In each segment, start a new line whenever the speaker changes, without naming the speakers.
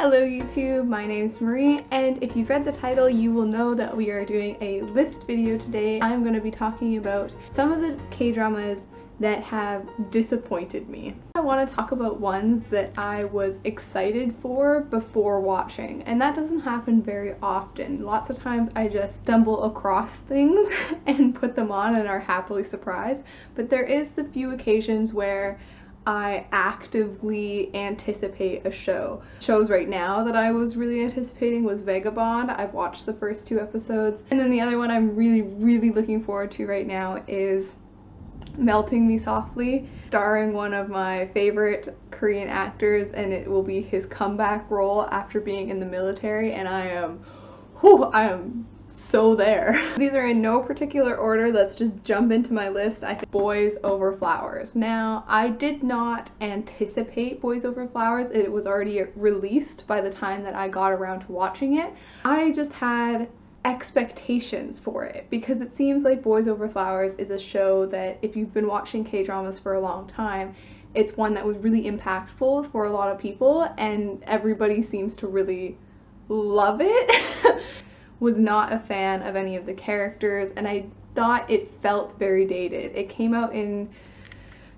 Hello YouTube, my name's Marie, and if you've read the title, you will know that we are doing a list video today. I'm going to be talking about some of the K-dramas that have disappointed me. I want to talk about ones that I was excited for before watching, and that doesn't happen very often. Lots of times I just stumble across things and put them on and are happily surprised, but there is the few occasions where I actively anticipate a show. Shows right now that I was really anticipating was Vagabond. I've watched the first 2 episodes. And then the other one I'm really looking forward to right now is Melting Me Softly, starring one of my favorite Korean actors, and it will be his comeback role after being in the military, and I am so there. These are in no particular order. Let's just jump into my list. I think Boys Over Flowers. Now, I did not anticipate Boys Over Flowers. It was already released by the time that I got around to watching it. I just had expectations for it because it seems like Boys Over Flowers is a show that if you've been watching K-dramas for a long time, it's one that was really impactful for a lot of people and everybody seems to really love it. Was not a fan of any of the characters, and I thought it felt very dated. It came out in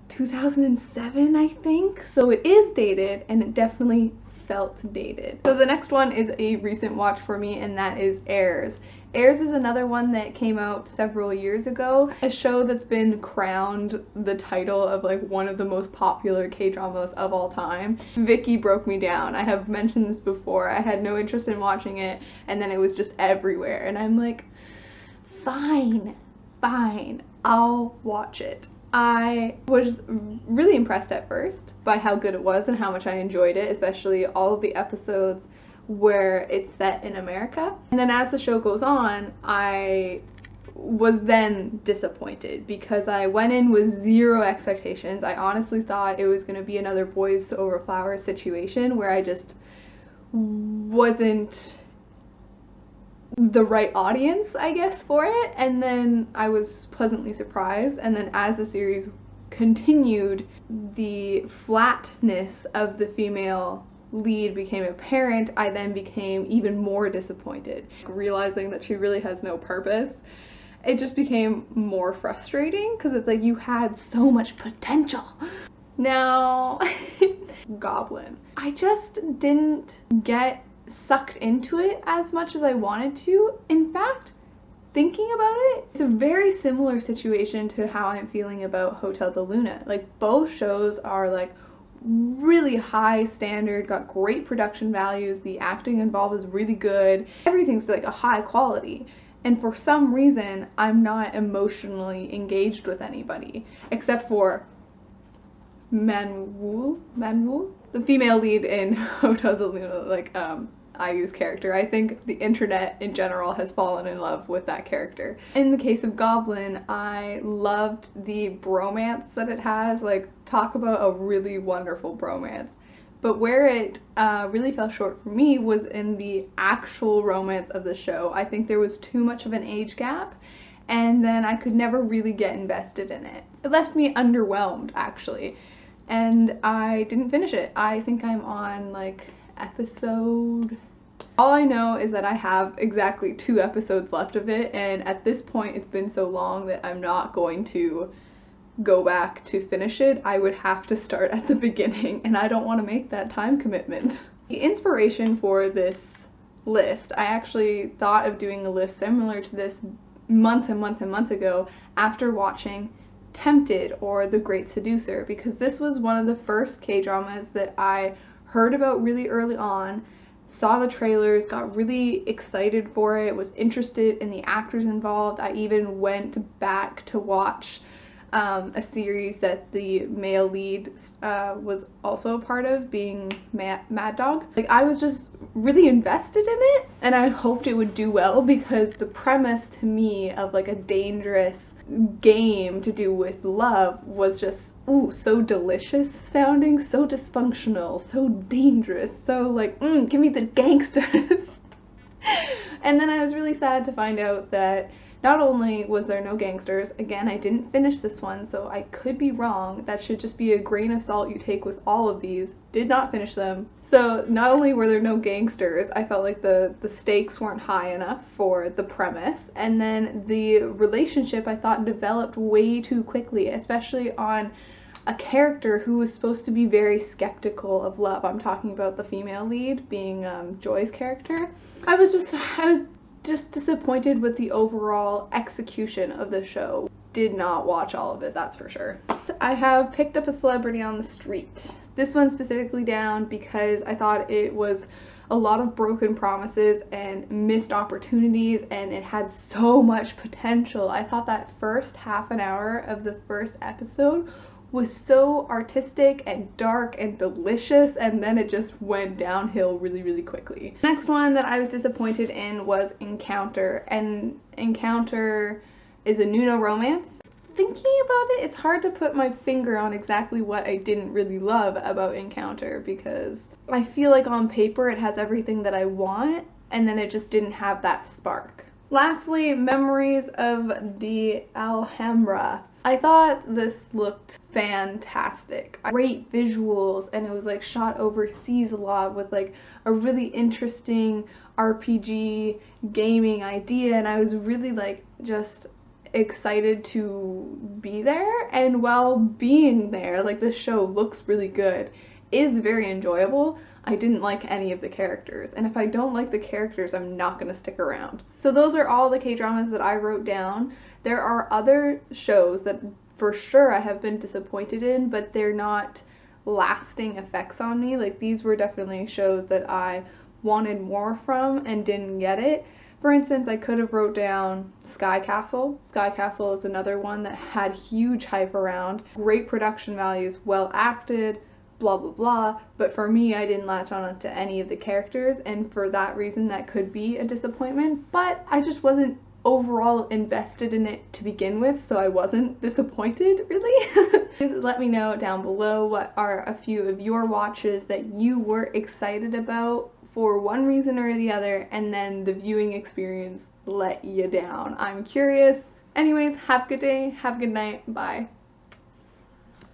2007, I think, so it is dated, and it definitely felt dated. So the next one is a recent watch for me, and that is Heirs. Heirs is another one that came out several years ago, a show that's been crowned the title of like one of the most popular K-dramas of all time. Vicky broke me down. I have mentioned this before. I had no interest in watching it, and then it was just everywhere, and I'm like, fine, I'll watch it. I was really impressed at first by how good it was and how much I enjoyed it, especially all of the episodes where it's set in America. And then as the show goes on, I was then disappointed because I went in with zero expectations. I honestly thought it was going to be another Boys Over Flowers situation where I just wasn't the right audience, I guess, for it. And then I was pleasantly surprised. And then as the series continued, the flatness of the female lead became apparent. I then became even more disappointed, realizing that she really has no purpose. It just became more frustrating because it's like you had so much potential. Now, Goblin. I just didn't get sucked into it as much as I wanted to. In fact, thinking about it, it's a very similar situation to how I'm feeling about Hotel de Luna. Like, both shows are like really high standard, got great production values, the acting involved is really good, everything's like a high quality, and for some reason I'm not emotionally engaged with anybody except for Manwoo, the female lead in Hotel de Luna, like IU's character. I think the internet in general has fallen in love with that character. In the case of Goblin, I loved the bromance that it has. Like, talk about a really wonderful bromance. But where it really fell short for me was in the actual romance of the show. I think there was too much of an age gap, and then I could never really get invested in it. It left me underwhelmed, actually, and I didn't finish it. I think I'm on like episode... All I know is that I have exactly 2 episodes left of it, and at this point it's been so long that I'm not going to go back to finish it. I would have to start at the beginning, and I don't want to make that time commitment. The inspiration for this list, I actually thought of doing a list similar to this months and months ago after watching Tempted or The Great Seducer, because this was one of the first K-dramas that I heard about really early on, saw the trailers, got really excited for it, was interested in the actors involved. I even went back to watch a series that the male lead was also a part of, being Mad Dog. Like, I was just really invested in it, and I hoped it would do well because the premise to me of like a dangerous game to do with love was just, ooh, so delicious sounding, so dysfunctional, so dangerous, so like, give me the gangsters. And then I was really sad to find out that Not only was there no gangsters, again, I didn't finish this one, so I could be wrong. That should just be a grain of salt you take with all of these. Did not finish them. So not only were there no gangsters, I felt like the stakes weren't high enough for the premise, and then the relationship I thought developed way too quickly, especially on a character who was supposed to be very skeptical of love. I'm talking about the female lead being Joy's character. I was just disappointed with the overall execution of the show. Did not watch all of it, that's for sure. I have picked up a celebrity on the street. This one specifically down because I thought it was a lot of broken promises and missed opportunities, and it had so much potential. I thought that first half an hour of the first episode was so artistic and dark and delicious, and then it just went downhill really, really quickly. Next one that I was disappointed in was Encounter, and Encounter is a Nuno romance. Thinking about it, it's hard to put my finger on exactly what I didn't really love about Encounter, because I feel like on paper it has everything that I want, and then it just didn't have that spark. Lastly, Memories of the Alhambra. I thought this looked fantastic. Great visuals, and it was like shot overseas a lot with like a really interesting RPG gaming idea, and I was really like just excited to be there. And while being there, like, the show looks really good, is very enjoyable, I didn't like any of the characters, and if I don't like the characters, I'm not gonna stick around. So those are all the K-dramas that I wrote down. There are other shows that for sure I have been disappointed in, but they're not lasting effects on me. Like, these were definitely shows that I wanted more from and didn't get it. For instance, I could have wrote down Sky Castle. Sky Castle is another one that had huge hype around, great production values, well acted, blah blah blah, but for me I didn't latch on to any of the characters, and for that reason that could be a disappointment, but I just wasn't overall invested in it to begin with, so I wasn't disappointed really. Let me know down below what are a few of your watches that you were excited about for one reason or the other, and then the viewing experience let you down. I'm curious. Anyways, have a good day, have a good night, bye.